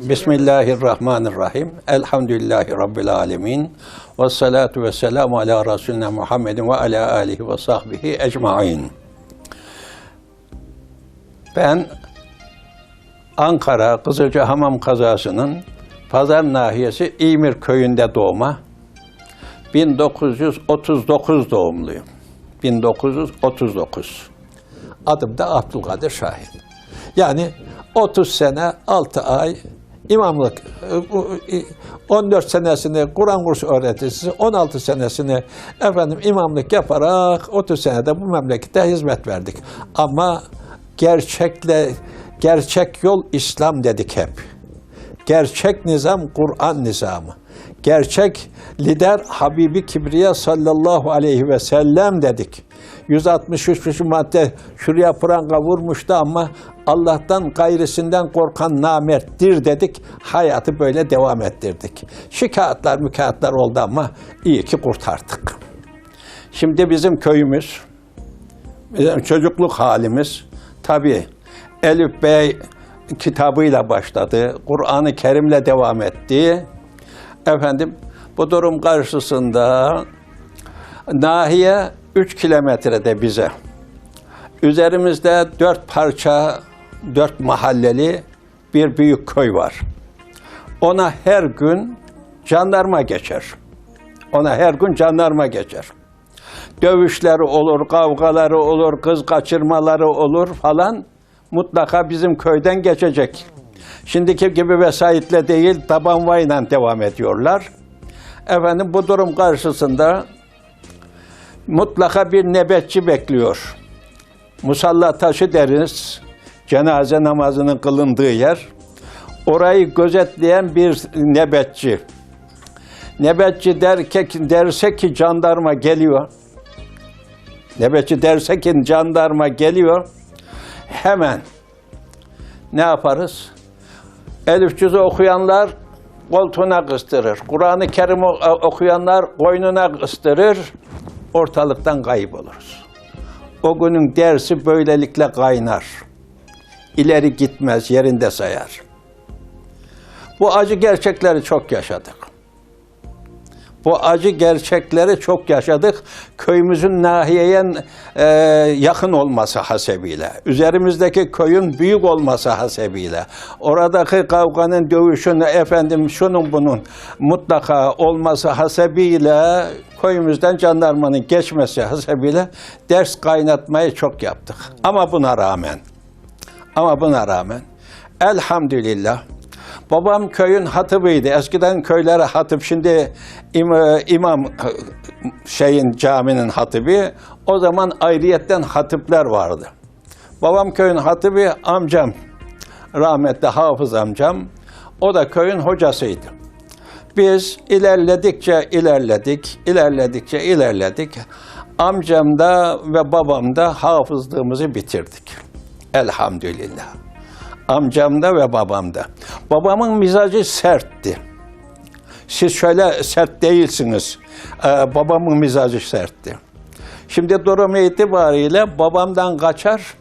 Bismillahirrahmanirrahim. Elhamdülillahi Rabbil alemin. Ve salatu ve selamu ala Resulüne Muhammedin ve ala alihi ve sahbihi ecmain. Ben Ankara Kızılcahamam kazasının Pazar nahiyesi İmir köyünde doğma. 1939 doğumluyum. 1939. Adım da Abdülkadir Şahin. Yani 30 sene 6 ay imamlık, 14 senesini Kur'an kursu öğreticisi, 16 senesini imamlık yaparak 30 senede bu memlekete hizmet verdik. Ama gerçek yol İslam dedik hep. Gerçek nizam Kur'an nizamı. Gerçek lider Habibi Kibriya sallallahu aleyhi ve sellem dedik. 163. madde şuraya pranga vurmuştu ama Allah'tan gayrisinden korkan namerttir dedik. Hayatı böyle devam ettirdik. Şikayetler oldu ama iyi ki kurtardık. Şimdi bizim köyümüz, bizim çocukluk halimiz tabii Elif Bey kitabıyla başladı. Kur'an-ı Kerim'le devam etti. Bu durum karşısında nahiye 3 kilometrede bize. Üzerimizde 4 parça, 4 mahalleli bir büyük köy var. Ona her gün jandarma geçer. Dövüşleri olur, kavgaları olur, kız kaçırmaları olur falan. Mutlaka bizim köyden geçecek. Şimdiki gibi vesayetle değil, tabanvayla devam ediyorlar. Bu durum karşısında mutlaka bir nöbetçi bekliyor. Musalla taşı deriz, cenaze namazının kılındığı yer. Orayı gözetleyen bir nöbetçi. Nöbetçi derse ki jandarma geliyor. Hemen ne yaparız? Elif cüzü okuyanlar koltuğuna kıstırır. Kur'an-ı Kerim okuyanlar boynuna kıstırır. Ortalıktan kayboluruz. O günün dersi böylelikle kaynar. İleri gitmez, yerinde sayar. Bu acı gerçekleri çok yaşadık. Köyümüzün nahiyeye yakın olması hasebiyle, üzerimizdeki köyün büyük olması hasebiyle, oradaki kavganın, dövüşün, şunun bunun mutlaka olması hasebiyle, köyümüzden jandarmanın geçmesi hasebiyle ders kaynatmayı çok yaptık. Ama buna rağmen elhamdülillah, babam köyün hatibiydi. Eskiden köylere hatip, şimdi imam caminin hatibi. O zaman ayrıyetten hatipler vardı. Babam köyün hatibi, amcam, rahmetli Hafız amcam, o da köyün hocasıydı. Biz ilerledik. Amcamda ve babamda hafızlığımızı bitirdik. Elhamdülillah. Amcamda ve babamda. Babamın mizacı sertti. Siz şöyle sert değilsiniz. Babamın mizacı sertti. Şimdi durum itibariyle babamdan kaçar,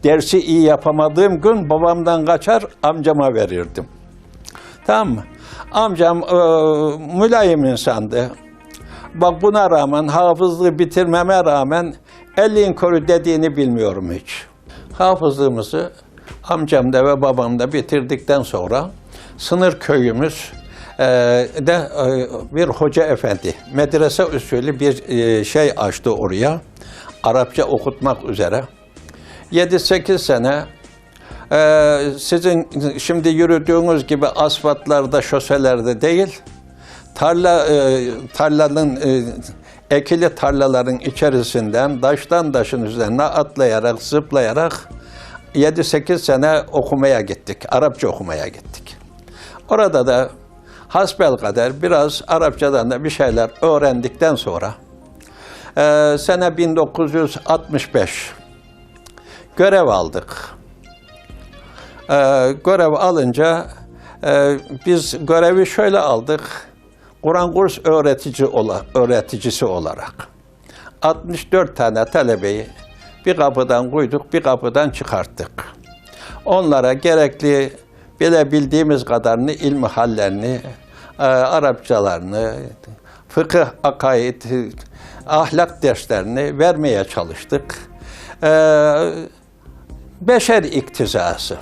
dersi iyi yapamadığım gün babamdan kaçar, amcama verirdim. Tamam mı? Amcam mülayim insandı. Bak buna rağmen, hafızlığı bitirmeme rağmen 50'in körü dediğini bilmiyorum hiç. Hafızlığımızı amcamda ve babamda bitirdikten sonra sınır köyümüz de bir hoca efendi, medrese usulü bir açtı oraya, Arapça okutmak üzere. 7-8 sene sizin şimdi yürüdüğünüz gibi asfaltlarda, şoselerde değil, tarlanın ekili tarlaların içerisinden taşın üzerine atlayarak, zıplayarak 7-8 sene okumaya gittik, Arapça okumaya gittik. Orada da hasbelkader biraz Arapçadan da bir şeyler öğrendikten sonra sene 1965 görev aldık. Görev alınca biz görevi şöyle aldık, Kur'an kurs öğreticisi olarak 64 tane talebeyi bir kapıdan koyduk, bir kapıdan çıkarttık. Onlara gerekli bilebildiğimiz kadarını, ilmihallerini, Arapçalarını, fıkıh, akaid, ahlak derslerini vermeye çalıştık. Beşer iktizası.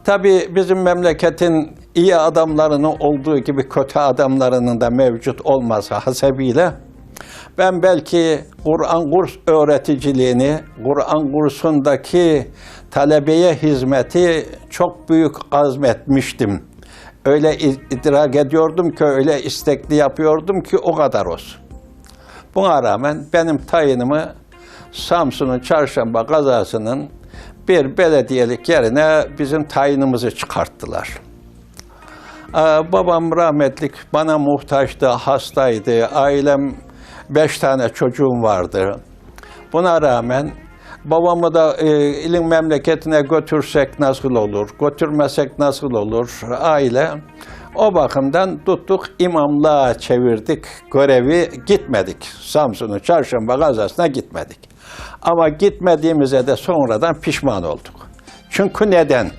Tabii bizim memleketin iyi adamlarının olduğu gibi kötü adamlarının da mevcut olması hasebiyle ben belki Kur'an kurs öğreticiliğini, Kur'an kursundaki talebeye hizmeti çok büyük azmetmiştim. Öyle idrak ediyordum ki, öyle istekli yapıyordum ki o kadar olsun. Buna rağmen benim tayinimi Samsun'un Çarşamba kazasının bir belediyelik yerine bizim tayinimizi çıkarttılar. Babam rahmetlik bana muhtaçtı, hastaydı. Ailem 5 tane çocuğum vardı. Buna rağmen babamı da ilin memleketine götürsek nasıl olur, götürmesek nasıl olur aile. O bakımdan tuttuk, imamlığa çevirdik görevi, gitmedik. Samsun'un Çarşamba kazasına gitmedik. Ama gitmediğimize de sonradan pişman olduk. Çünkü neden?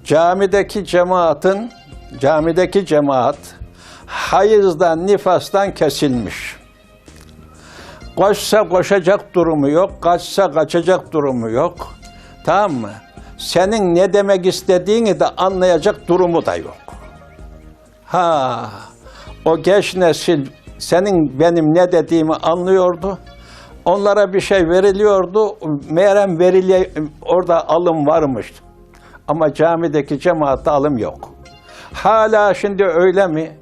Camideki cemaat hayızdan, nifastan kesilmiş. Koşsa koşacak durumu yok, kaçsa kaçacak durumu yok. Tamam mı? Senin ne demek istediğini de anlayacak durumu da yok. O genç nesil senin benim ne dediğimi anlıyordu. Onlara bir şey veriliyordu. Meğerem orada alım varmış. Ama camideki cemaatte alım yok. Hala şimdi öyle mi?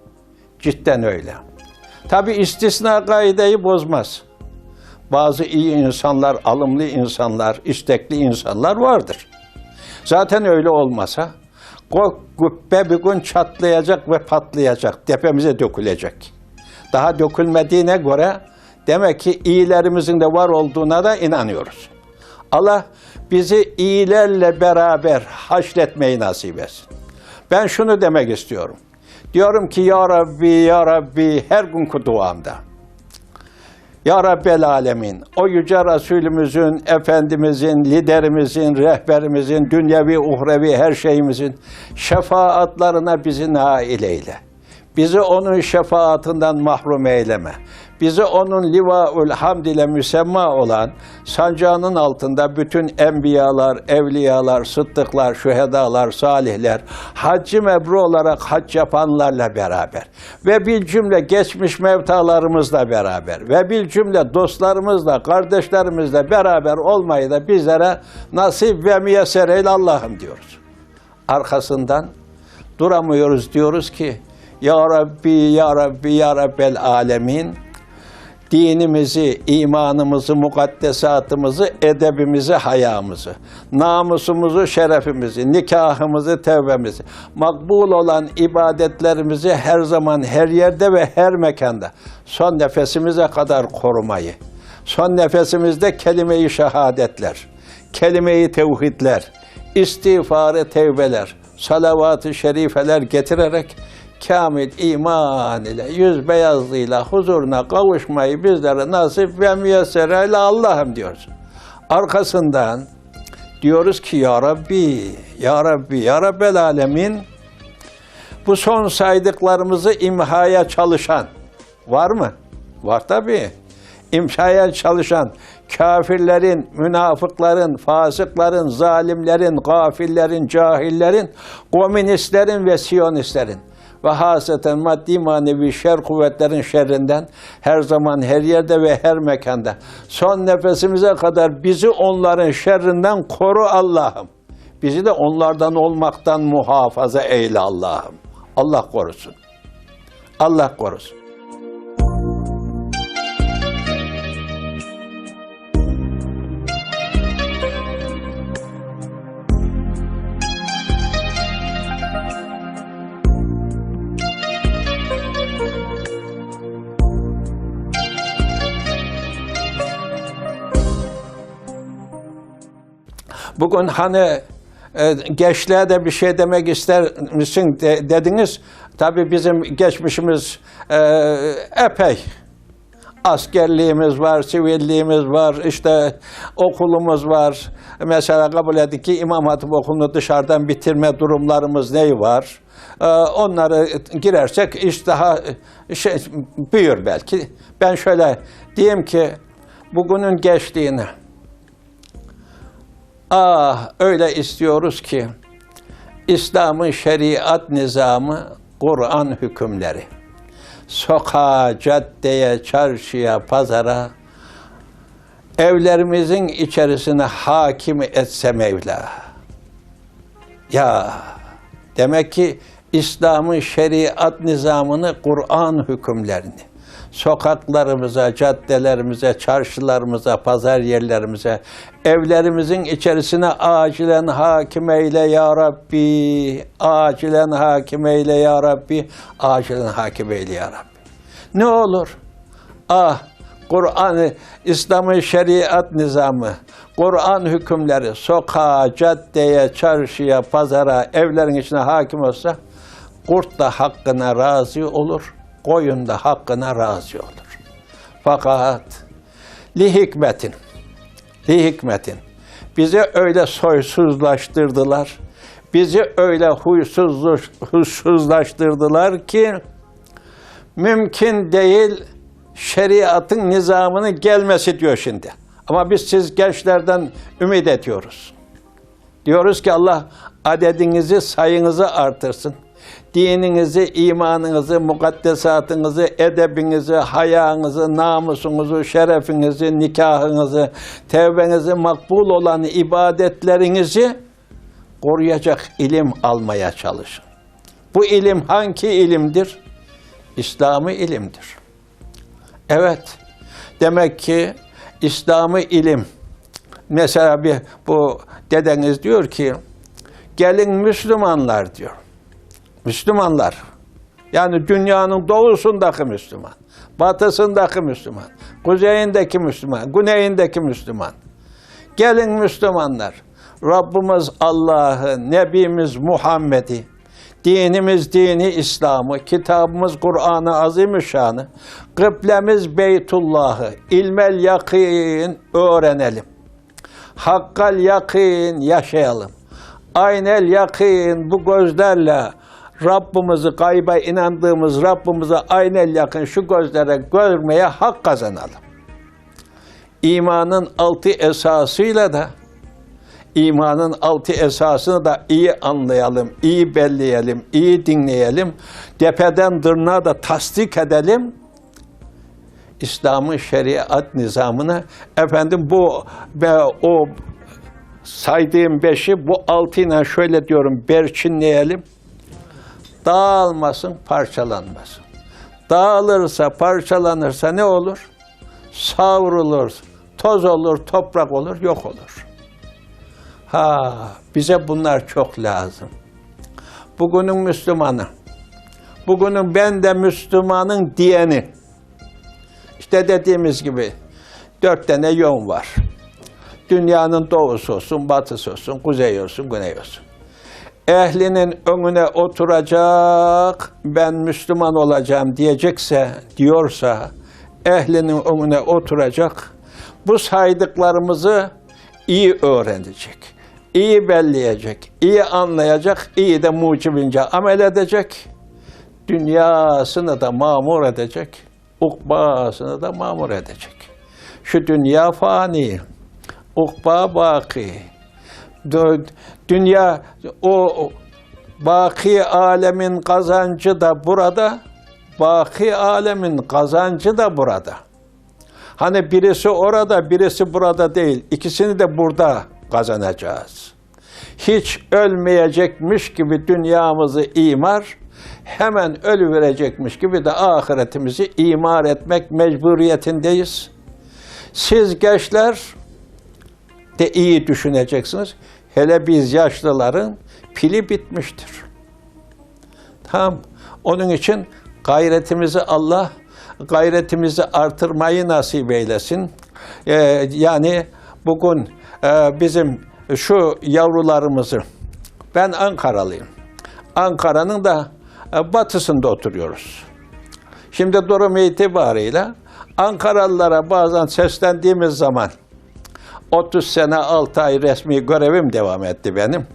Cidden öyle. Tabi istisna kaideyi bozmaz. Bazı iyi insanlar, alımlı insanlar, istekli insanlar vardır. Zaten öyle olmasa kubbe bir gün çatlayacak ve patlayacak, tepemize dökülecek. Daha dökülmediğine göre demek ki iyilerimizin de var olduğuna da inanıyoruz. Allah bizi iyilerle beraber haşretmeyi nasip etsin. Ben şunu demek istiyorum. Diyorum ki Ya Rabbi, Ya Rabbi her günkü duamda. Ya Rabbel Alemin, o yüce Resulümüzün, Efendimizin, liderimizin, rehberimizin, dünyevi, uhrevi her şeyimizin şefaatlarına bizi nail eyle. Bizi onun şefaatinden mahrum eyleme. Bizi onun livaül hamd ile müsemma olan sancağının altında bütün enbiyalar, evliyalar, sıddıklar, şühedalar, salihler, haccı mebrur olarak hac yapanlarla beraber ve bil cümle geçmiş mevtalarımızla beraber ve bil cümle dostlarımızla, kardeşlerimizle beraber olmayı da bizlere nasip ve müyesser eyle Allah'ım diyoruz. Arkasından duramıyoruz, diyoruz ki Ya Rabbi, Ya Rabbi, Ya Rabbel Alemin, dinimizi, imanımızı, mukaddesatımızı, edebimizi, hayamızı, namusumuzu, şerefimizi, nikahımızı, tevbemizi, makbul olan ibadetlerimizi her zaman, her yerde ve her mekanda son nefesimize kadar korumayı, son nefesimizde kelime-i şehadetler, kelime-i tevhidler, istiğfarı tevbeler, salavat-ı şerifeler getirerek kamil iman ile, yüz beyazlığıyla huzuruna kavuşmayı bizlere nasip ve müyesser eyle Allah'ım diyoruz. Arkasından diyoruz ki Ya Rabbi, Ya Rabbi, Ya Rabbel Alemin, bu son saydıklarımızı imhaya çalışan var mı? Var tabii. İmhaya çalışan kafirlerin, münafıkların, fasıkların, zalimlerin, gafillerin, cahillerin, komünistlerin ve siyonistlerin ve haseten maddi manevi şer kuvvetlerin şerrinden her zaman, her yerde ve her mekanda son nefesimize kadar bizi onların şerrinden koru Allah'ım. Bizi de onlardan olmaktan muhafaza eyle Allah'ım. Allah korusun. Allah korusun. Bugün hani gençliğe de bir şey demek ister misin dediniz. Tabii bizim geçmişimiz epey Askerliğimiz var, sivilliğimiz var, işte okulumuz var. Mesela kabul edin ki İmam Hatip okulunu dışarıdan bitirme durumlarımız neyi var? Onları girersek iş daha büyür belki. Ben şöyle diyeyim ki bugünün gençliğine öyle istiyoruz ki İslam'ın şeriat nizamı, Kur'an hükümleri. Sokağa, caddeye, çarşıya, pazara, evlerimizin içerisine hakim etse Mevla. Ya demek ki İslam'ın şeriat nizamını, Kur'an hükümlerini sokaklarımıza, caddelerimize, çarşılarımıza, pazar yerlerimize, evlerimizin içerisine acilen hakim eyle ya Rabbi, acilen hakim eyle ya Rabbi, acilen hakim eyle ya Rabbi. Ne olur? Kur'an, İslam'ın şeriat nizamı, Kur'an hükümleri sokağa, caddeye, çarşıya, pazara, evlerin içine hakim olsa, kurt da hakkına razı olur, koyun da hakkına razı olur. Fakat li hikmetin bizi öyle soysuzlaştırdılar, bizi öyle huysuzlaştırdılar ki mümkün değil şeriatın nizamının gelmesi diyor şimdi. Ama biz siz gençlerden ümit ediyoruz. Diyoruz ki Allah adedinizi, sayınızı artırsın. Dininizi, imanınızı, mukaddesatınızı, edebinizi, hayanızı, namusunuzu, şerefinizi, nikahınızı, tevbenizi, makbul olan ibadetlerinizi koruyacak ilim almaya çalışın. Bu ilim hangi ilimdir? İslami ilimdir. Evet, demek ki İslami ilim, mesela bu dedeniz diyor ki, gelin Müslümanlar diyor. Müslümanlar, yani dünyanın doğusundaki Müslüman, batısındaki Müslüman, kuzeyindeki Müslüman, güneyindeki Müslüman. Gelin Müslümanlar, Rabbimiz Allah'ı, Nebimiz Muhammed'i, dinimiz dini İslam'ı, kitabımız Kur'an-ı Azimüşşan'ı, kıblemiz Beytullah'ı, ilmel yakin öğrenelim. Hakkal yakin yaşayalım. Aynel yakin bu gözlerle Rabbimizi, gayba inandığımız Rabbimize aynel yakın şu gözlere görmeye hak kazanalım. İmanın 6 esasıyla da İmanın 6 esasını da iyi anlayalım, iyi belleyelim, iyi dinleyelim. Tepeden tırnağa da tasdik edelim. İslam'ın şeriat nizamını, efendim o saydığım 5'i bu 6'yla şöyle diyorum, berçinleyelim. Dağılmasın, parçalanmasın. Dağılırsa, parçalanırsa ne olur? Savrulur, toz olur, toprak olur, yok olur. Bize bunlar çok lazım. Bugünün Müslümanı, bugünün ben de Müslümanın diyeni, işte dediğimiz gibi 4 tane yön var. Dünyanın doğusu olsun, batısı olsun, kuzey olsun, güney olsun. Ehlinin önüne oturacak, ben Müslüman olacağım diyorsa, ehlinin önüne oturacak, bu saydıklarımızı iyi öğrenecek, iyi belleyecek, iyi anlayacak, iyi de mucibince amel edecek, dünyasını da mamur edecek, ukbasını da mamur edecek. Şu dünya fani, ukba baki. Dünya, o baki alemin kazancı da burada, baki alemin kazancı da burada. Hani birisi orada, birisi burada değil. İkisini de burada kazanacağız. Hiç ölmeyecekmiş gibi dünyamızı imar, hemen ölüverecekmiş gibi de ahiretimizi imar etmek mecburiyetindeyiz. Siz gençler de iyi düşüneceksiniz. Hele biz yaşlıların pili bitmiştir. Tamam. Onun için gayretimizi artırmayı nasip eylesin. Yani bugün bizim şu yavrularımızı, ben Ankaralıyım. Ankara'nın da batısında oturuyoruz. Şimdi durum itibariyle Ankaralılara bazen seslendiğimiz zaman 30 sene 6 ay resmi görevim devam etti benim.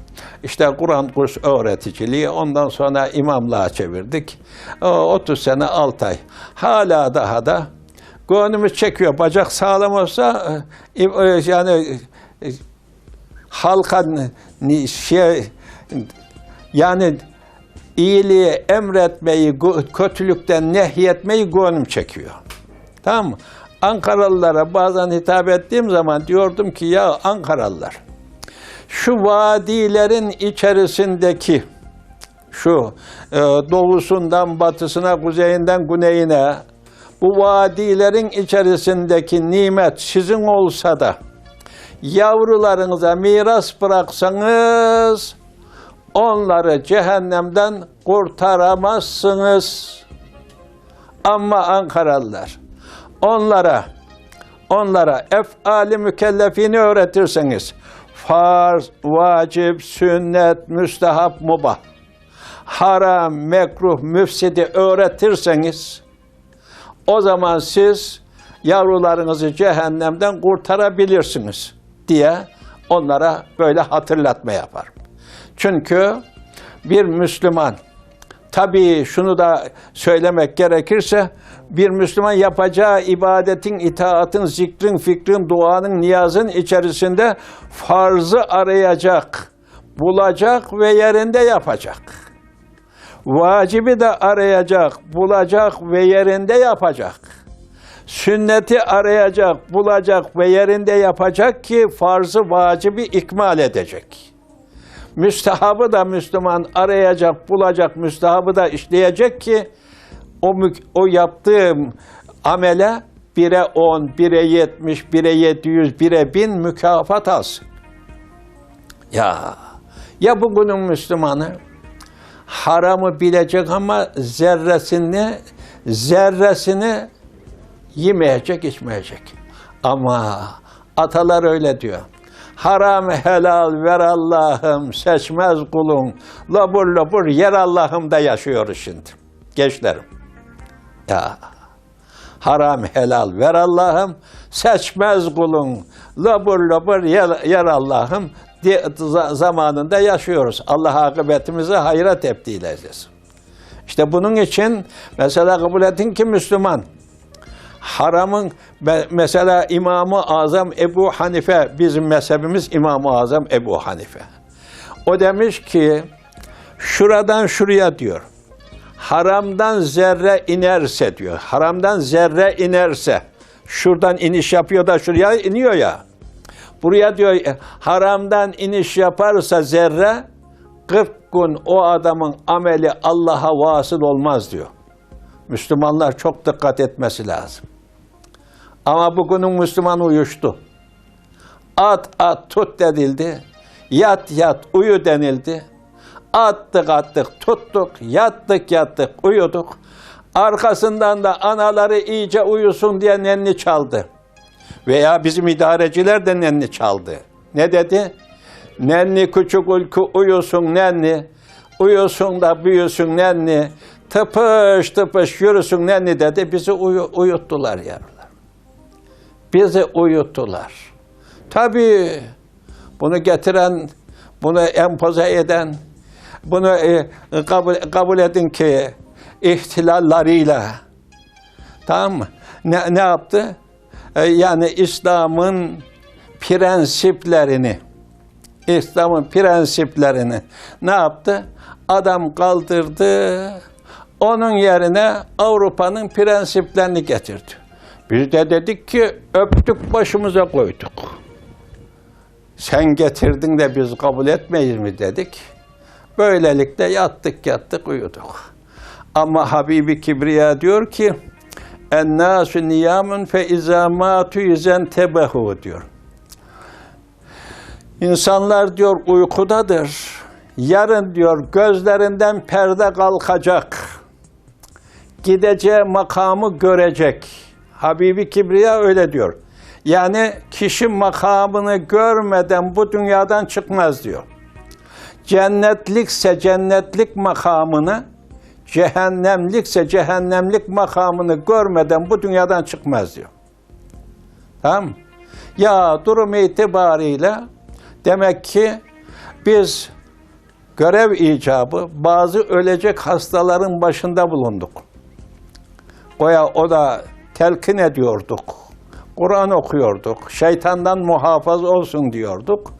İşte Kur'an kurs öğreticiliği, ondan sonra imamlığa çevirdik. 30 sene 6 ay. Hala daha da gönlümüz çekiyor. Bacak sağlam olsa yani halka yani iyiliği emretmeyi, kötülükten nehyetmeyi gönlüm çekiyor. Tamam mı? Ankaralılara bazen hitap ettiğim zaman diyordum ki ya Ankaralılar, şu vadilerin içerisindeki şu doğusundan batısına, kuzeyinden güneyine, bu vadilerin içerisindeki nimet sizin olsa da yavrularınıza miras bıraksanız onları cehennemden kurtaramazsınız. Ama Ankaralılar, onlara ef'ali mükellefini öğretirseniz, farz, vacip, sünnet, müstehap, mubah, haram, mekruh, müfsidi öğretirseniz, o zaman siz yavrularınızı cehennemden kurtarabilirsiniz diye onlara böyle hatırlatma yaparım. Çünkü bir Müslüman, tabii şunu da söylemek gerekirse, bir Müslüman yapacağı ibadetin, itaatın, zikrin, fikrin, duanın, niyazın içerisinde farzı arayacak, bulacak ve yerinde yapacak. Vacibi de arayacak, bulacak ve yerinde yapacak. Sünneti arayacak, bulacak ve yerinde yapacak ki farzı, vacibi ikmal edecek. Müstehabı da Müslüman arayacak, bulacak, müstehabı da işleyecek ki o yaptığım amele 1'e 10, 1'e 70, 1'e 700, 1'e 1000 mükafat alsın. Ya bugünün Müslümanı haramı bilecek ama zerresini yemeyecek, içmeyecek. Ama atalar öyle diyor. Haram helal ver Allah'ım, seçmez kulun. Labur labur yer Allah'ımda yaşıyoruz şimdi. Gençlerim. Haram helal ver Allah'ım, seçmez kulun. Labur labur yer Allah'ım zamanında yaşıyoruz. Allah akıbetimizi hayra tebdil edeceğiz. İşte bunun için mesela kabul edin ki Müslüman, haramın, mesela İmam-ı Azam Ebu Hanife, bizim mezhebimiz İmam-ı Azam Ebu Hanife. O demiş ki, şuradan şuraya diyor, haramdan zerre inerse diyor, haramdan zerre inerse, şuradan iniş yapıyor da şuraya iniyor ya, buraya diyor, haramdan iniş yaparsa zerre, 40 gün o adamın ameli Allah'a vasıl olmaz diyor. Müslümanlar çok dikkat etmesi lazım. Ama bugünün Müslümanı uyuştu. At tut denildi. Yat uyu denildi. Attık tuttuk, yattık uyuduk. Arkasından da anaları iyice uyusun diye nenni çaldı. Veya bizim idareciler de nenni çaldı. Ne dedi? Nenni küçük ülkü uyusun nenni. Uyusun da büyüsün nenni. Tıpış yürüsün nenni dedi. Bizi uyuttular yavrular. Bizi uyuttular. Tabii bunu getiren, bunu empoze eden, bunu kabul edin ki ihtilallarıyla, tamam mı? Ne yaptı? Yani İslam'ın prensiplerini ne yaptı? Adam kaldırdı, onun yerine Avrupa'nın prensiplerini getirdi. Biz de dedik ki öptük başımıza koyduk. Sen getirdin de biz kabul etmeyiz mi dedik. Böylelikle yattık uyuduk. Ama Habibi Kibriya diyor ki ennâsü niyâmun fe izâ mâtu yüzentebehu diyor. İnsanlar diyor uykudadır. Yarın diyor gözlerinden perde kalkacak. Gideceği makamı görecek. Habibi Kibriya öyle diyor. Yani kişi makamını görmeden bu dünyadan çıkmaz diyor. Cennetlikse cennetlik makamını, cehennemlikse cehennemlik makamını görmeden bu dünyadan çıkmaz diyor. Tamam mı? Ya durum itibariyle demek ki biz görev icabı bazı ölecek hastaların başında bulunduk. O da telkin ediyorduk. Kur'an okuyorduk. Şeytandan muhafaza olsun diyorduk.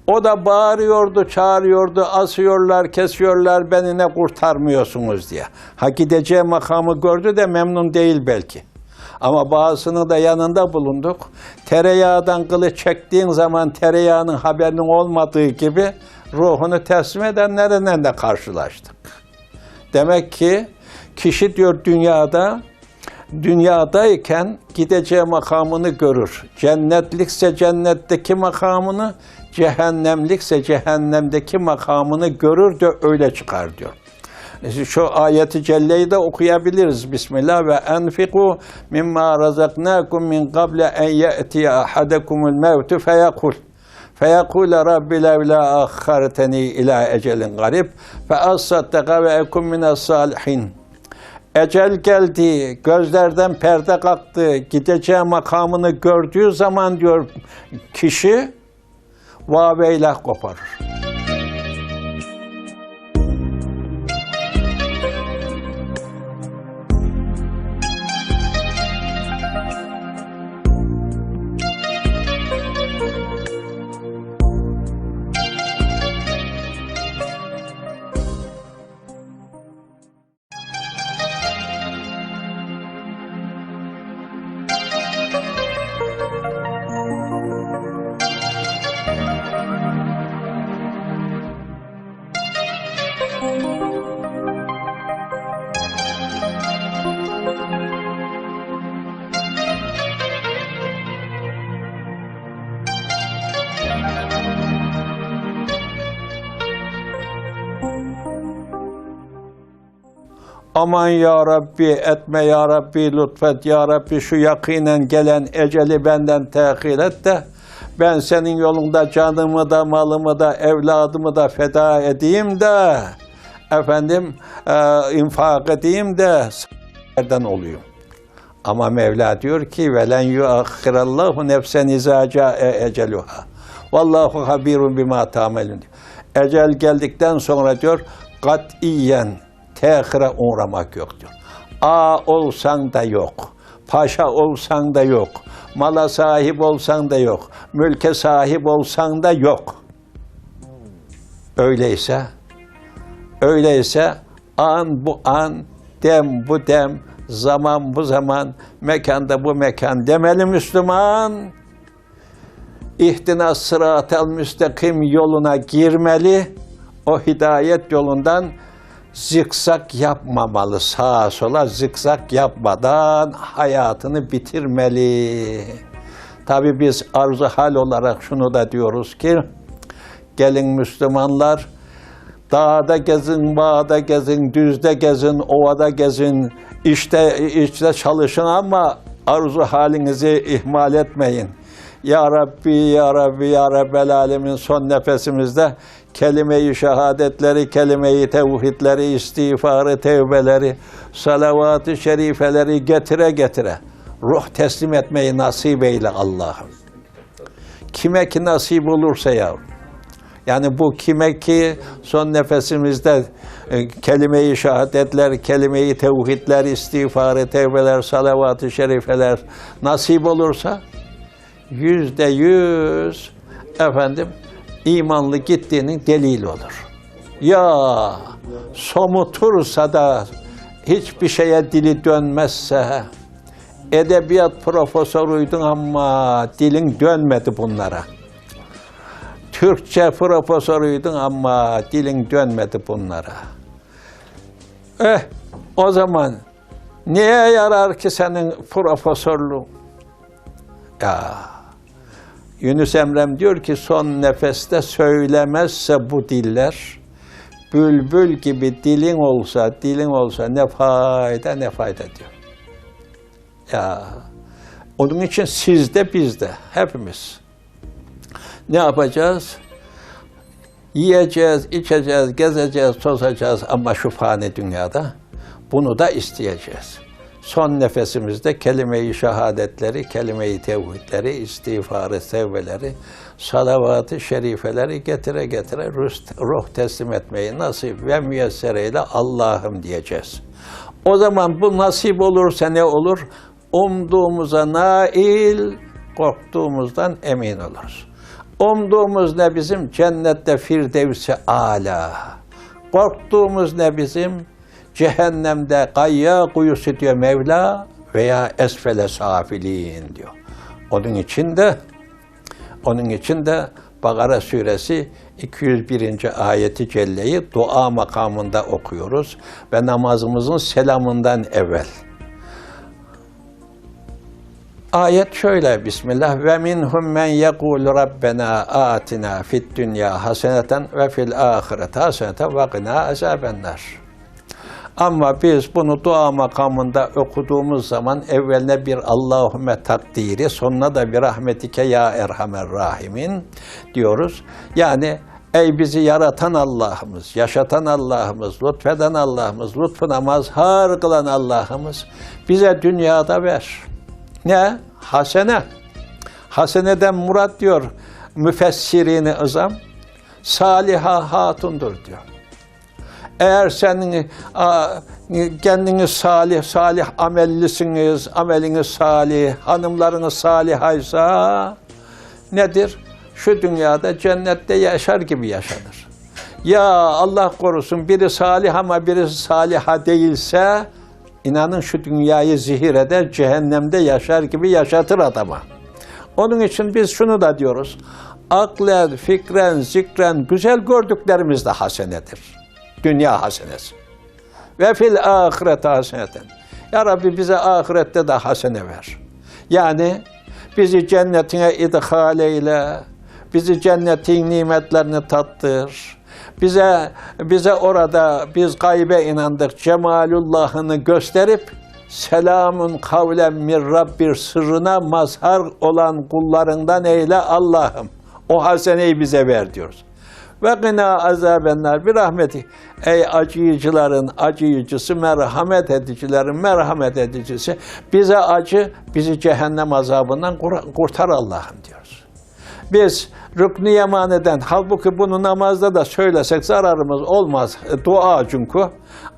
O da bağırıyordu, çağırıyordu, asıyorlar, kesiyorlar, beni ne kurtarmıyorsunuz diye. Ha gideceği makamı gördü de memnun değil belki. Ama bazısını da yanında bulunduk. Tereyağından kılıç çektiğin zaman tereyağının haberinin olmadığı gibi ruhunu teslim edenlerle de karşılaştık. Demek ki kişi diyor dünyadayken gideceği makamını görür. Cennetlikse cennetteki makamını, cehennemlikse cehennemdeki makamını görür de öyle çıkar diyor. Şu ayeti celleyi de okuyabiliriz. Bismillah ve enfiku mimma razaknakum min qabli en ye'tiye ahadakumul mevtu feyekul rabbi levla akharteni ila ecelin garib fe assaddaka ve ekun mines salihin. Ecel geldi, gözlerden perde kalktı, gideceği makamını gördüğü zaman diyor kişi vaveylah koparır. Aman ya Rabbi, etme ya Rabbi, lütfet ya Rabbi, şu yakinen gelen eceli benden tehir et de ben senin yolunda canımı da, malımı da, evladımı da feda edeyim de infak edeyim de s***lerden olayım. Ama Mevla diyor ki velen yuakhirallahu nefsen izâ câe eceluhâ. Vallahu habirun bimâ ta'melun. Ecel geldikten sonra diyor katiyen tehire uğramak yok diyor. A olsan da yok, paşa olsan da yok, mala sahip olsan da yok, mülke sahip olsan da yok. Öyleyse an bu an, dem bu dem, zaman bu zaman, mekanda bu mekan demeli Müslüman. İhtinas sıratel müstakim yoluna girmeli, o hidayet yolundan zikzak yapmamalı, sağa sola zikzak yapmadan hayatını bitirmeli. Tabii biz arzu hal olarak şunu da diyoruz ki, gelin Müslümanlar, dağda gezin, bağda gezin, düzde gezin, ovada gezin, işte çalışın ama arzu halinizi ihmal etmeyin. Ya Rabbi, Ya Rabbi, Ya Rabbel Alemin son nefesimizde kelime-i şehadetleri, kelime-i tevhidleri, istiğfarı, tevbeleri, salavat-ı şerifeleri getire ruh teslim etmeyi nasip eyle Allah'ım. Kime ki nasip olursa yavrum. Yani bu kime ki son nefesimizde kelime-i şehadetler, kelime-i tevhidler, istiğfarı, tevbeler, salavat-ı şerifeler nasip olursa %100 imanlı gittiğinin delili olur. Ya somutursa da hiçbir şeye dili dönmezse, edebiyat profesörüydün ama dilin dönmedi bunlara. Türkçe profesörüydün ama dilin dönmedi bunlara. O zaman niye yarar ki senin profesörlüğün? Ya Yunus Emre'm diyor ki son nefeste söylemezse bu diller, bülbül gibi dilin olsa ne fayda diyor. Ya onun için sizde bizde hepimiz ne yapacağız? Yiyeceğiz, içeceğiz, gezeceğiz, tozacağız ama şu fani dünyada Bunu da isteyeceğiz. Son nefesimizde kelime-i şehadetleri, kelime-i tevhidleri, istiğfarı, tevbeleri, salavat-ı şerifeleri getire getire ruh teslim etmeyi nasip ve müyessereyle Allah'ım diyeceğiz. O zaman bu nasip olursa ne olur? Umduğumuza nail, korktuğumuzdan emin oluruz. Umduğumuz ne bizim? Cennette firdevsi âlâ. Korktuğumuz ne bizim? Cehennemde gayya kuyusu diyor Mevla veya esfele safilin diyor. Onun için de Bakara suresi 201. ayeti celleyi dua makamında okuyoruz ve namazımızın selamından evvel. Ayet şöyle, Bismillah, ve minhum men yekul Rabbena atina fid dünya haseneten ve fil ahireti haseneten ve qina azabennar. Ama biz bunu dua makamında okuduğumuz zaman evveline bir Allahümme takdiri, sonuna da bir rahmetike ya erhamer rahimin diyoruz. Yani ey bizi yaratan Allah'ımız, yaşatan Allah'ımız, lütfeden Allah'ımız, lütfuna mazhar kılan Allah'ımız bize dünyada ver. Ne? Hasene. Haseneden murat diyor müfessirini ızam, saliha hatundur diyor. Eğer sen kendiniz salih amellisiniz, ameliniz salih, hanımlarınız salihaysa nedir? Şu dünyada cennette yaşar gibi yaşanır. Ya Allah korusun biri salih ama birisi saliha değilse, inanın şu dünyayı zihir eder, cehennemde yaşar gibi yaşatır adama. Onun için biz şunu da diyoruz, aklen, fikren, zikren, güzel gördüklerimiz de hasenedir. Dünya hasenesi. Ve fil ahirete haseneten. Ya Rabbi bize ahirette de hasene ver. Yani bizi cennetine idhal eyle, bizi cennetin nimetlerini tattır. Bize orada biz gaybe inandık, cemalullah'ını gösterip selamun kavlen min Rabbir sırrına mazhar olan kullarından eyle Allah'ım. O haseneyi bize ver diyoruz. Ve gına azabenler bir rahmeti. Ey acıyıcıların acıyıcısı, merhamet edicilerin merhamet edicisi. Bize acı, bizi cehennem azabından kurtar Allah'ım diyoruz. Biz Rükn-i Yemani'den, halbuki bunu namazda da söylesek zararımız olmaz. Dua çünkü.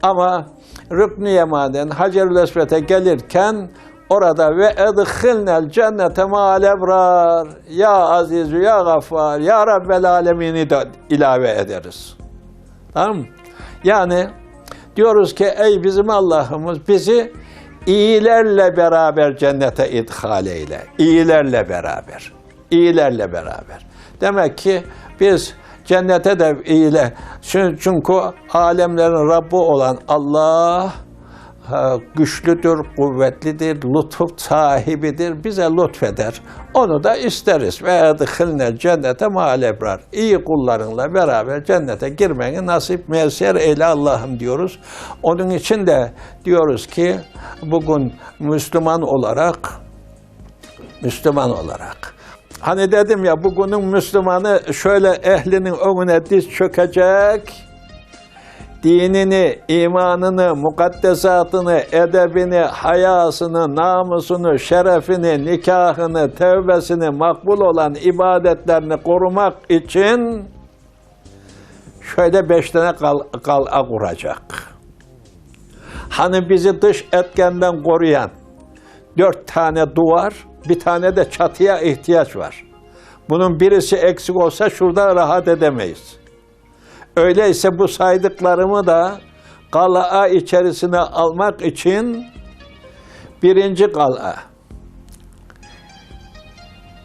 Ama Rükn-i Yemani'den Hacer-ül Esved'e gelirken orada ve edhilnel cennete ma'al ebrar. Ya Azizü, ya Gaffar, ya Rabbel Alemin'i de ilave ederiz. Tamam mı? Yani diyoruz ki ey bizim Allah'ımız bizi iyilerle beraber cennete idhal eyle. İyilerle beraber. İyilerle beraber. Demek ki biz cennete de iyiyle. Çünkü alemlerin Rabbi olan Allah güçlüdür, kuvvetlidir, lütuf sahibidir, bize lütfeder. Onu da isteriz. Ve edhilnel cennete ma'al ebrar. İyi kullarınla beraber cennete girmeni nasip müyesser eyle Allah'ım diyoruz. Onun için de diyoruz ki bugün Müslüman olarak hani dedim ya bugünün Müslümanı şöyle ehlinin önüne diz çökecek, dinini, imanını, mukaddesatını, edebini, hayasını, namusunu, şerefini, nikahını, tevbesini, makbul olan ibadetlerini korumak için şöyle 5 tane kal'a kuracak. Hani bizi dış etkenden koruyan 4 tane duvar, bir tane de çatıya ihtiyaç var. Bunun birisi eksik olsa şurada rahat edemeyiz. Öyleyse bu saydıklarımı da kal'a içerisine almak için birinci kal'a.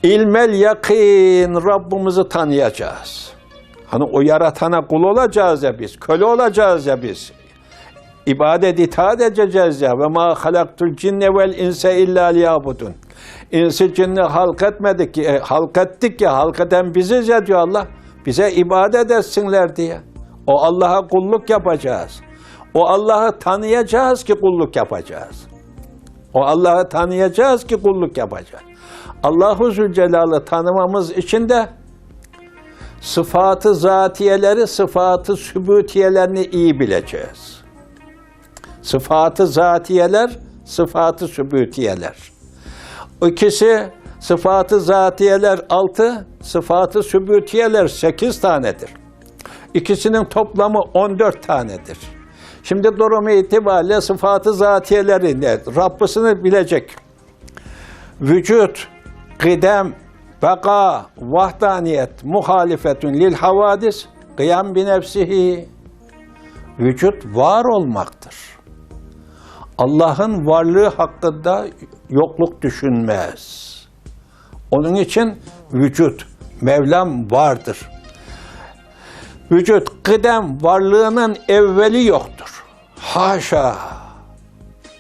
İlmel yakin, Rabbimizi tanıyacağız. Hani o yaratana kul olacağız ya biz, köle olacağız ya biz. İbadet, itaat edeceğiz ya. Ve ma halaktul cinne vel inse illa liyabudun. İnsi cinni halk etmedik ki, halk ettik ya, halk eden biziz ya diyor Allah. Bize ibadet etsinler diye. O Allah'a kulluk yapacağız. O Allah'ı tanıyacağız ki kulluk yapacağız. O Allah'ı tanıyacağız ki kulluk yapacağız. Allah-u Zülcelal'ı tanımamız için de sıfatı zatiyeleri, sıfatı sübutiyelerini iyi bileceğiz. Sıfatı zatiyeler, sıfatı sübutiyeler. İkisi sıfatı zatiyeler 6, sıfatı sübutiyeler 8 tanedir. İkisinin toplamı 14 tanedir. Şimdi durumu itibariyle sıfatı zatiyeleri ne? Rabbisini bilecek. Vücut, kıdem, beka, vahdaniyet, muhalifetün lil havadis, kıyam bi nefsihi. Vücut var olmaktır. Allah'ın varlığı hakkında yokluk düşünmez. Onun için vücut, Mevlam vardır. Vücut, kıdem, varlığının evveli yoktur. Haşa,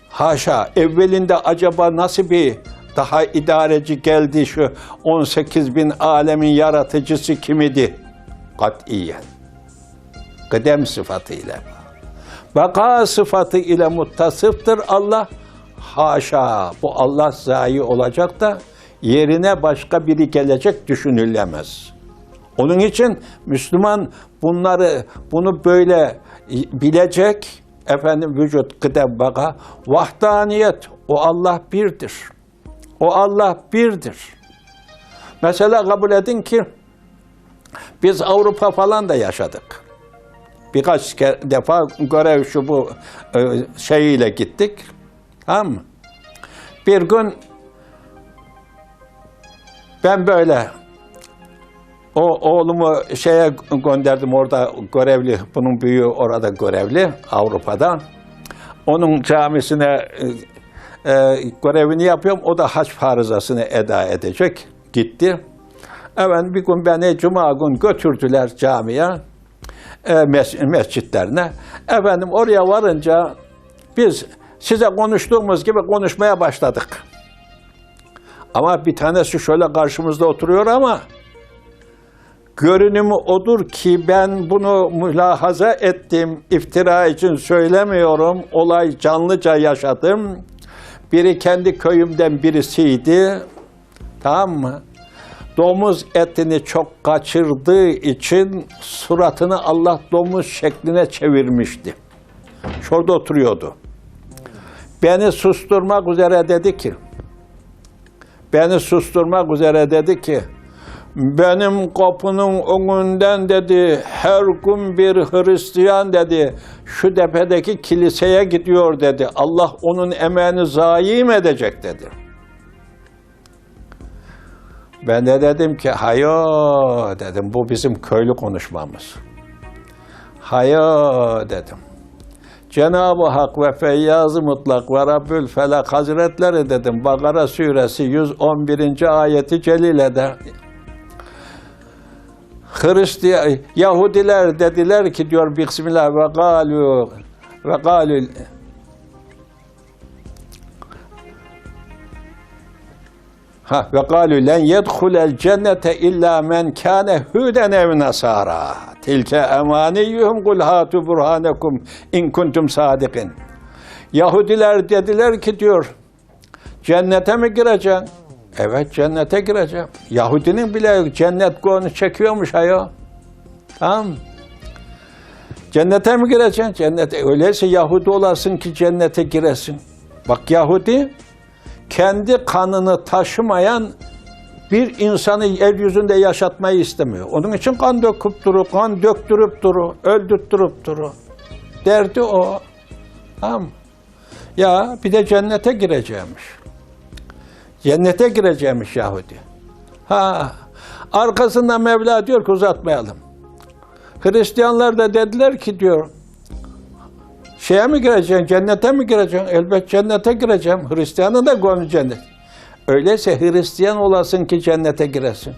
haşa, evvelinde acaba nasıl bir daha idareci geldi, şu 18 bin alemin yaratıcısı kim idi? Katiyen. Kıdem sıfatıyla. Beka sıfatı ile muttasıftır Allah. Haşa, bu Allah zayi olacak da yerine başka biri gelecek düşünülemez. Onun için Müslüman bunu böyle bilecek. Efendim vücut, kıdem, beka, vahdaniyet, o Allah birdir. O Allah birdir. Mesela kabul edin ki biz Avrupa falan da yaşadık. Birkaç defa görev şu bu şeyiyle gittik. Tamam mı? Bir gün ben böyle oğlumu şeye gönderdim, orada görevli, bunun büyüğü orada görevli Avrupa'da. Onun camisine görevini yapıyorum. O da hac farizasını eda edecek. Gitti. Evet, bir gün beni cuma gün götürdüler camiye, mescitlerine. Efendim oraya varınca biz size konuştuğumuz gibi konuşmaya başladık. Ama bir tanesi şöyle karşımızda oturuyor ama görünümü odur ki ben bunu mülahaza ettim, iftira için söylemiyorum, olay canlıca yaşadım. Biri kendi köyümden birisiydi, tamam mı? Domuz etini çok kaçırdığı için suratını Allah domuz şekline çevirmişti. Şurada oturuyordu. Beni susturmak üzere dedi ki, benim kapının önünden dedi, her gün bir Hristiyan dedi, şu tepedeki kiliseye gidiyor dedi. Allah onun emeğini zayi mi edecek dedi. Ben de dedim ki, hayo dedim, bu bizim köylü konuşmamız. Hayo dedim. Cenab-ı Hak ve Feyyaz-ı Mutlak ve Rabbül Felak Hazretleri dedim, Bakara Suresi 111. ayeti celilede Yahudiler dediler ki diyor Bismillah ve galu ve galu len yedhulel cennete illa men kâne huden ev nasara tilke emaniyuhum kul hatu burhanekum in kuntum sadikin. Yahudiler dediler ki diyor, cennete mi gireceksin? Evet, cennete gireceğim. Yahudinin bile cennet gonu çekiyormuş hayo. Tamam. Cennete mi gireceksin? Cennete. Öyleyse Yahudi olasın ki cennete giresin. Bak, Yahudi kendi kanını taşımayan bir insanı yeryüzünde yaşatmayı istemiyor. Onun için kan döktürüp durur, öldürttürüp durur. Derdi o. Tamam. Ya bir de cennete gireceğimiş. Cennete gireceğimiş Yahudi. Arkasından Mevla diyor ki uzatmayalım. Hristiyanlar da dediler ki diyor, şeye mi gireceksin, cennete mi gireceksin? Elbet cennete gireceğim. Hristiyanın da gönlü cennet. Öyleyse Hristiyan olasın ki cennete giresin.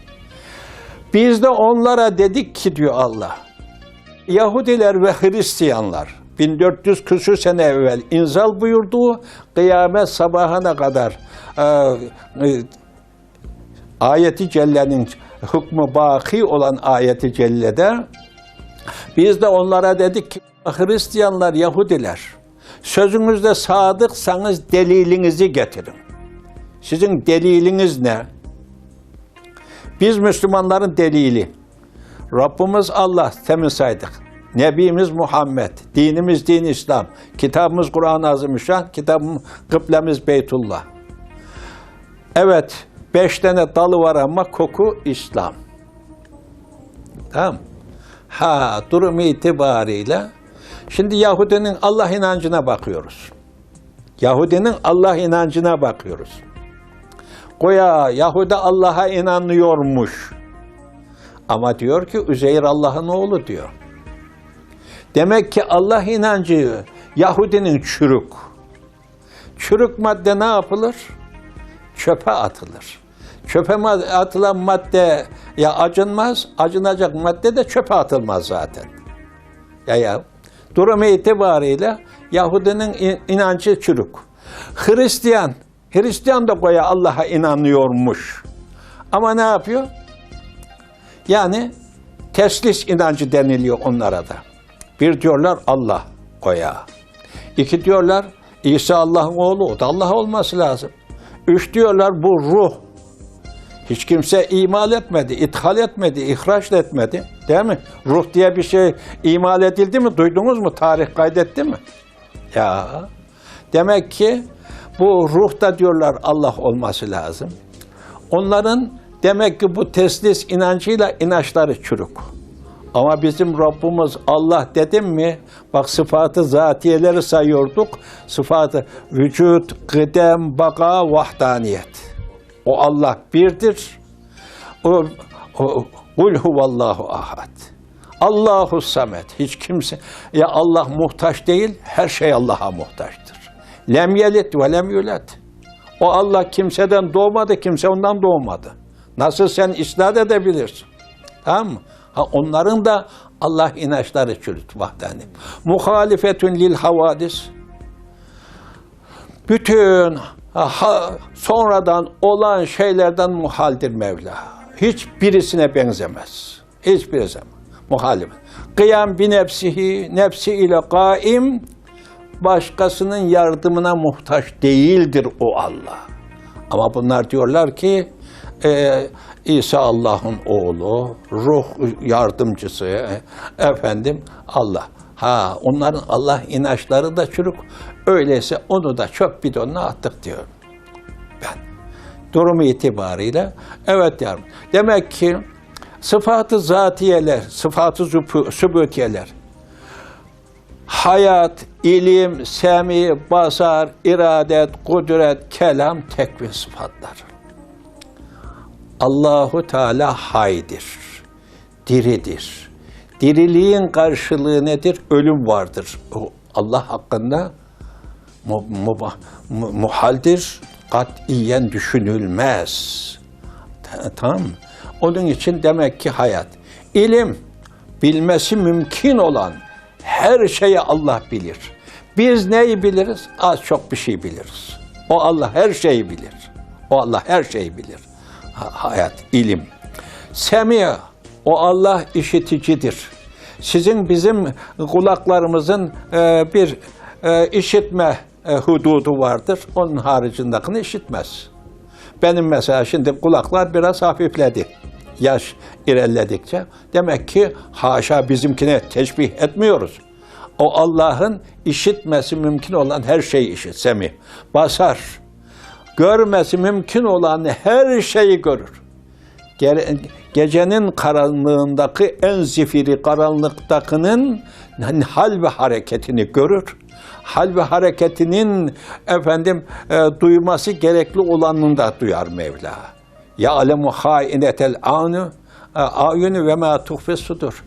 Biz de onlara dedik ki diyor Allah, Yahudiler ve Hristiyanlar 1400 küsur sene evvel inzal buyurduğu kıyamet sabahına kadar ayeti cellenin hükmü baki olan ayeti cellede biz de onlara dedik ki Hristiyanlar, Yahudiler, sözünüzde sadıksanız delilinizi getirin. Sizin deliliniz ne? Biz Müslümanların delili. Rabbimiz Allah, temin saydık. Nebimiz Muhammed, dinimiz din İslam, kitabımız Kur'an-ı Azimüşşan, kıblemiz Beytullah. Evet, 5 tane dalı var ama koku İslam. Tamam. Durum itibariyle şimdi Yahudinin Allah inancına bakıyoruz. Yahudinin Allah inancına bakıyoruz. Goya Yahudi Allah'a inanıyormuş. Ama diyor ki Üzeyr Allah'ın oğlu diyor. Demek ki Allah inancı Yahudinin çürük. Çürük madde ne yapılır? Çöpe atılır. Çöpe atılan madde ya acınmaz, acınacak madde de çöpe atılmaz zaten. Durum itibariyle Yahudinin inancı çürük. Hristiyan da goya Allah'a inanıyormuş. Ama ne yapıyor? Yani teslis inancı deniliyor onlara da. Bir diyorlar Allah goya. 2 diyorlar İsa Allah'ın oğlu, o da Allah olması lazım. 3 diyorlar bu ruh. Hiç kimse imal etmedi, ithal etmedi, ihraç etmedi. Değil mi? Ruh diye bir şey imal edildi mi? Duydunuz mu? Tarih kaydetti mi? Ya. Demek ki bu ruhta diyorlar Allah olması lazım. Onların demek ki bu teslis inancıyla inançları çürük. Ama bizim Rabbimiz Allah dedim mi? Bak sıfatı zatiyeleri sayıyorduk. Sıfatı vücut, kıdem, baka, vahdaniyet. O Allah birdir. Kul huvallahu ahad. Allahu samet. Hiç kimse, ya Allah muhtaç değil, her şey Allah'a muhtaçtır. Lem yelit ve lem yulet. O Allah kimseden doğmadı, kimse ondan doğmadı. Nasıl sen isnat edebilirsin? Tamam mı? Onların da Allah inançları çürüt vahdani. Muhalifetün lil havadis. Bütün sonradan olan şeylerden muhaldir Mevla. Hiçbirisine benzemez. Hiçbirisine muhalif. Kıyam bi nefsihi, nefsi ile kaim, başkasının yardımına muhtaç değildir o Allah. Ama bunlar diyorlar ki İsa Allah'ın oğlu, ruh yardımcısı, Allah. Onların Allah inançları da çürük. Öyleyse onu da çöp bidonuna attık diyor. Ben. Durumu itibariyle evet diyorum. Demek ki sıfat-ı zatiyeler, sıfat-ı sübutiyeler, hayat, ilim, semi, basar, iradet, kudret, kelam, tekvin sıfatlar. Allahu Teala haydir, diridir. Diriliğin karşılığı nedir? Ölüm vardır. Allah hakkında muhaldir, katiyen düşünülmez. Tamam mı? Onun için demek ki hayat. İlim, bilmesi mümkün olan her şeyi Allah bilir. Biz neyi biliriz? Az çok bir şey biliriz. O Allah her şeyi bilir. O Allah her şeyi bilir. Hayat, ilim. Semi'a, o Allah işiticidir. Sizin bizim kulaklarımızın bir işitme hududu vardır. Onun haricindekini işitmez. Benim mesela şimdi kulaklar biraz hafifledi. Yaş ilerledikçe. Demek ki haşa bizimkine teşbih etmiyoruz. O Allah'ın işitmesi mümkün olan her şeyi işitsemi. Basar. Görmesi mümkün olan her şeyi görür. Gecenin karanlığındaki en zifiri karanlıktakinin hal ve hareketini görür. Hal ve hareketinin duyması gerekli olanını da duyar Mevla. Ya'lemu hainetel ayunu ve ma tuhfis sudur.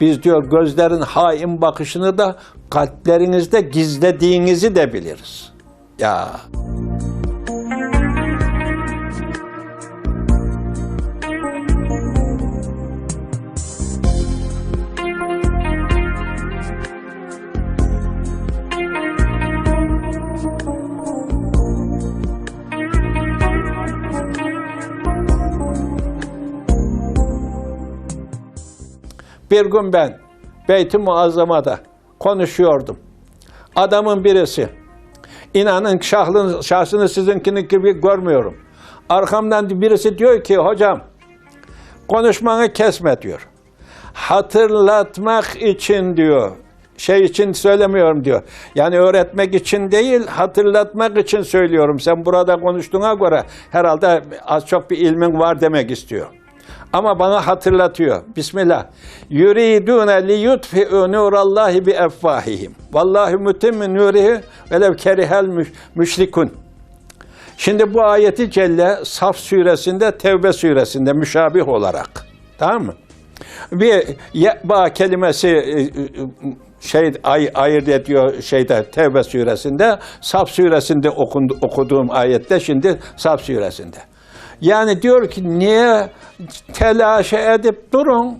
Biz diyor gözlerin hain bakışını da kalplerinizde gizlediğinizi de biliriz. Ya. Bir gün ben Beyt-i Muazzama'da konuşuyordum. Adamın birisi, inanın şahsını sizinkini gibi görmüyorum. Arkamdan birisi diyor ki, hocam konuşmanı kesme diyor. hatırlatmak için diyor. Şey için söylemiyorum diyor. Yani öğretmek için değil, hatırlatmak için söylüyorum. Sen burada konuştuğuna göre herhalde az çok bir ilmin var demek istiyor. Ama bana hatırlatıyor. Bismillah. Yuridune li yutfi'u nurallahi bi effahihim. Vallahi mutimmu nurihi velev kerihel müşrikun. Şimdi bu ayeti celle Saf suresinde, Tevbe suresinde müşabih olarak. Tamam mı? Bir ye'ba kelimesi ayırt ediyor Tevbe suresinde, Saf suresinde okuduğum ayette şimdi Saf suresinde. Yani diyor ki niye telaş edip durun?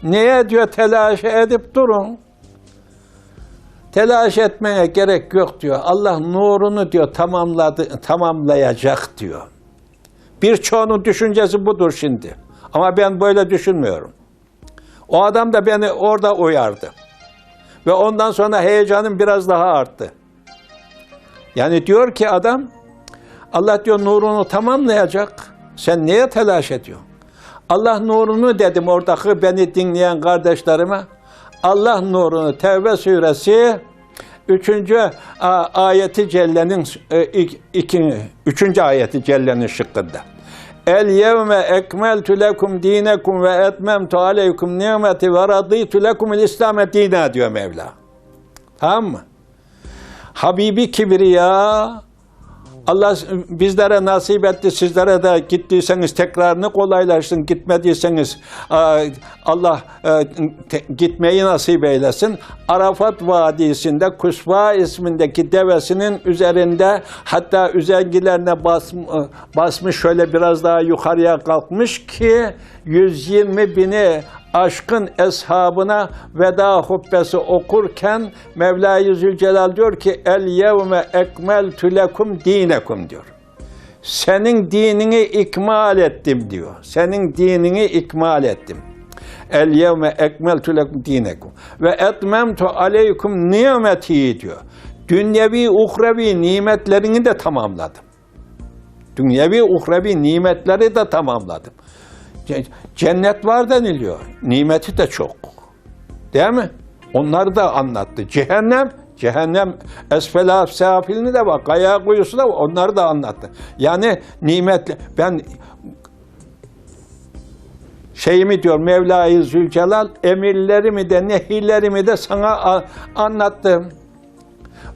Niye diyor telaş edip durun? Telaş etmeye gerek yok diyor. Allah nurunu diyor tamamlayacak diyor. Birçoğunun düşüncesi budur şimdi. Ama ben böyle düşünmüyorum. O adam da beni orada uyardı. Ve ondan sonra heyecanım biraz daha arttı. Yani diyor ki adam, Allah diyor nurunu tamamlayacak. Sen niye telaş ediyorsun? Allah nurunu dedim oradaki beni dinleyen kardeşlerime. Allah nurunu Tevbe suresi 3. ayeti cellenin 3. ayeti cellenin şıkkında. El yevme ekmeltu lekum dinekum ve etmemtu aleykum nimeti ve raditu lekumul İslam'e dine diyor Mevla. Tamam mı? Habibi Kibriya Allah bizlere nasip etti, sizlere de gittiyseniz tekrarını kolaylaşsın, gitmediyseniz Allah gitmeyi nasip eylesin. Arafat Vadisi'nde Kusva ismindeki devesinin üzerinde hatta üzengilerine basmış şöyle biraz daha yukarıya kalkmış ki 120 bini aşkın eshabına veda hubbesi okurken Mevla-i Zülcelal diyor ki el yevme ekmeltu lekum dinekum diyor. Senin dinini ikmal ettim diyor. Senin dinini ikmal ettim. El yevme ekmeltu lekum dinekum ve etmemtu aleykum nimeti diyor. Dünyevi uhrevi nimetlerini de tamamladım. Dünyevi uhrevi nimetleri de tamamladım. Cennet var deniliyor. Nimeti de çok. Değil mi? Onları da anlattı. Cehennem esfel-i safilini de var. Kaya kuyusu da var. Onları da anlattı. Yani nimetli. Ben şeyimi diyor Mevla-i Zülcelal emirlerimi de nehirlerimi de sana anlattım.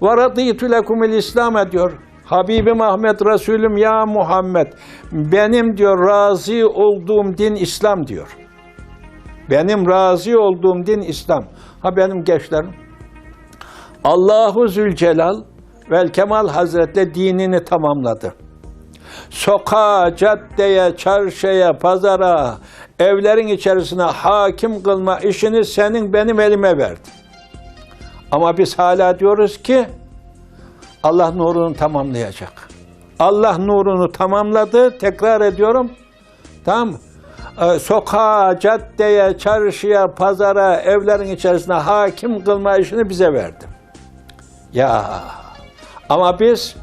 Ve radîtü lekumul İslam'e diyor. Habibim Ahmet Resulüm ya Muhammed benim diyor razı olduğum din İslam diyor. Benim razı olduğum din İslam. Ha benim gençlerim Allahu Zülcelal vel Kemal Hazretleri dinini tamamladı. Sokağa, caddeye, çarşıya, pazara, evlerin içerisine hakim kılma işini senin benim elime verdi. Ama biz hala diyoruz ki Allah nurunu tamamlayacak. Allah nurunu tamamladı. Tekrar ediyorum. Tamam mı? Sokağa, caddeye, çarşıya, pazara, evlerin içerisine hakim kılma işini bize verdi. Ya ama biz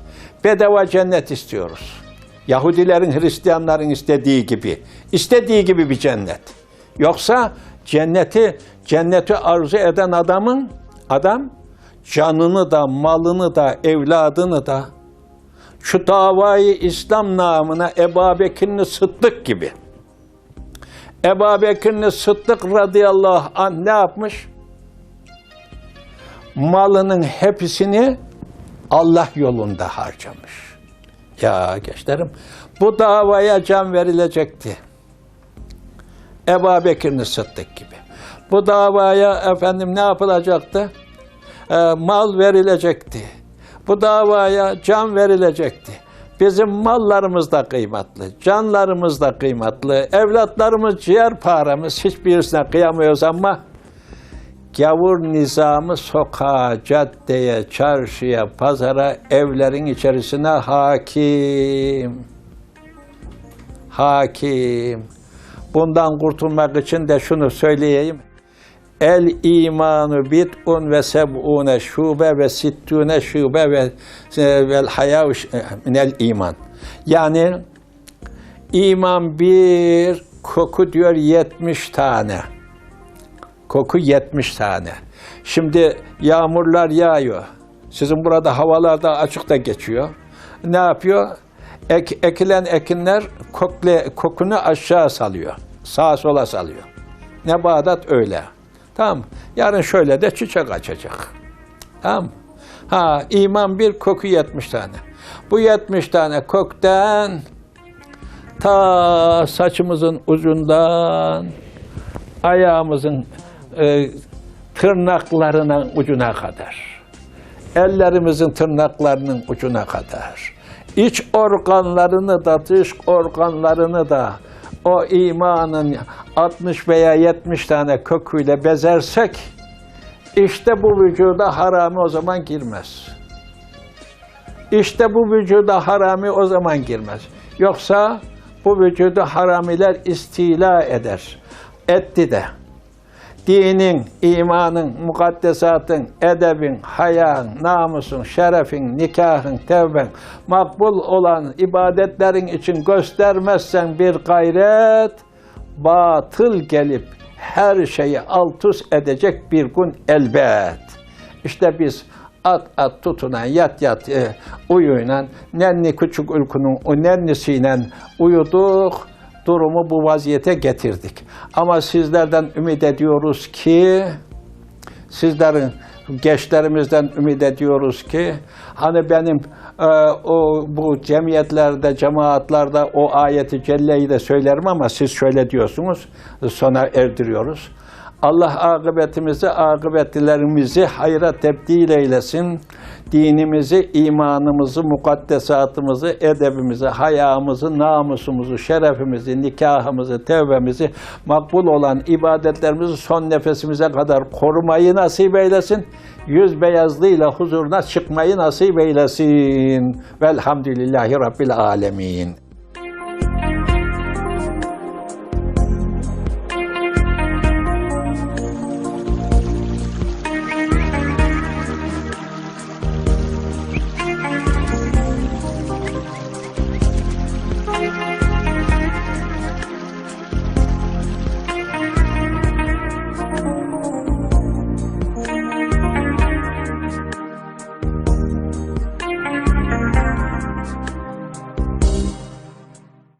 bedava cennet istiyoruz. Yahudilerin, Hristiyanların istediği gibi. İstediği gibi bir cennet. Yoksa cenneti arzu eden adam canını da, malını da, evladını da şu davayı İslam namına Ebu Bekir'in Sıddık gibi. Ebu Bekir'in Sıddık radıyallahu anh ne yapmış? Malının hepsini Allah yolunda harcamış. Ya gençlerim, bu davaya can verilecekti. Ebu Bekir'in Sıddık gibi. Bu davaya ne yapılacaktı? Mal verilecekti. Bu davaya can verilecekti. Bizim mallarımız da kıymetli, canlarımız da kıymetli, evlatlarımız ciğer paramız, hiçbirisine kıyamıyoruz ama gavur nizamı sokağa, caddeye, çarşıya, pazara, evlerin içerisine hakim. Hakim. Bundan kurtulmak için de şunu söyleyeyim. El imanu bid'un ve seb'une şube ve sittune şube ve vel hayâ minel iman. Yani iman bir koku diyor 70 tane. Koku 70 tane. Şimdi yağmurlar yağıyor. Sizin burada havalarda açıkta geçiyor. Ne yapıyor? Ekilen ekinler kokunu aşağı salıyor. Sağa sola salıyor. Nebatat öyle. Tamam. Yarın şöyle de çiçek açacak. Tamam. İman bir, koku 70 tane. Bu 70 tane koktan ta saçımızın ucundan ayağımızın tırnaklarının ucuna kadar, ellerimizin tırnaklarının ucuna kadar, iç organlarını da dış organlarını da o imanın 60 veya 70 tane köküyle bezersek, işte bu vücuda harami o zaman girmez. İşte bu vücuda harami o zaman girmez. Yoksa bu vücudu haramiler istila eder. Etti de. Dinin, imanın, mukaddesatın, edebin, hayan, namusun, şerefin, nikahın, tevben, makbul olan ibadetlerin için göstermezsen bir gayret, batıl gelip her şeyi alt üst edecek bir gün elbet. İşte biz at tutunan, yat uyuyla, nenni küçük ülkünün o nennisiyle uyuduk, durumu bu vaziyete getirdik. Ama sizlerden ümit ediyoruz ki, sizlerin gençlerimizden ümit ediyoruz ki, hani benim bu cemiyetlerde, cemaatlerde o ayeti celleyi de söylerim ama siz şöyle diyorsunuz, sona erdiriyoruz. Allah akıbetlerimizi hayra tebdil eylesin. Dinimizi, imanımızı, mukaddesatımızı, edebimizi, hayamızı, namusumuzu, şerefimizi, nikahımızı, tevbemizi, makbul olan ibadetlerimizi son nefesimize kadar korumayı nasip eylesin. Yüz beyazlığıyla huzuruna çıkmayı nasip eylesin. Velhamdülillahi Rabbil alemin.